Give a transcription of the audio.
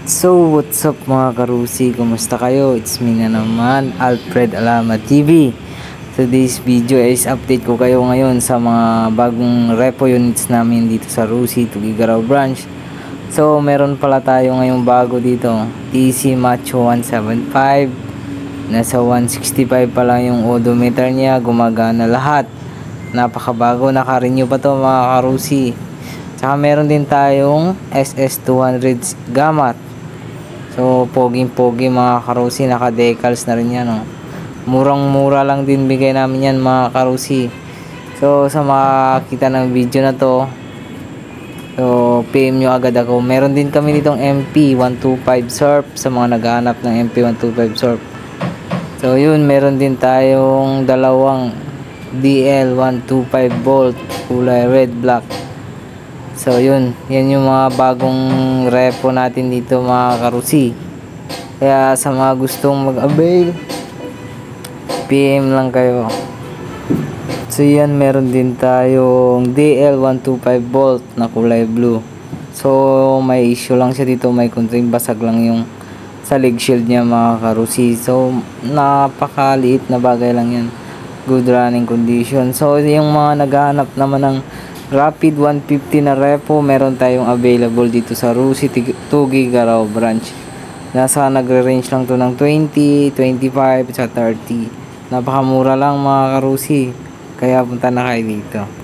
So, what's up mga karusi? Kumusta kayo? It's me na naman, Alfred Alama TV. Today's video is update ko kayo ngayon sa mga bagong repo units namin dito sa Rusi, Tugigaraw branch. So, meron pala tayo ngayong bago dito, TC Macho 175. Nasa 165 pa lang yung odometer niya, gumagana lahat. Napakabago, naka-renew pa to mga karusi. Tsaka meron din tayong SS200 Gamat. So, poging-pogi mga karusi, naka-decals na rin yan, oh. Murang-mura lang din bigay namin yan mga karusi. So, sa makakita ng video na to, so, PM nyo agad ako. Meron din kami ditong MP125 Surf sa mga naghahanap ng MP125 Surf. So, yun, meron din tayong dalawang DL125 Bolt, kulay red, black. So yun, yan yung mga bagong repo natin dito mga karusi. Kaya sa mga gustong mag-avail, PM lang kayo. So yan, meron din tayong DL125 Bolt na kulay blue. So may issue lang siya dito, may konting basag lang yung sa leg shield niya mga karusi. So napakaliit na bagay lang yan, good running condition. So yung mga naghahanap naman ng Rapid 150 na repo, meron tayong available dito sa Rusi, Tugigaraw branch. Nasa nagre-range lang to ng 20, 25, at 30. Napakamura lang mga karusi. Kaya punta na kayo dito.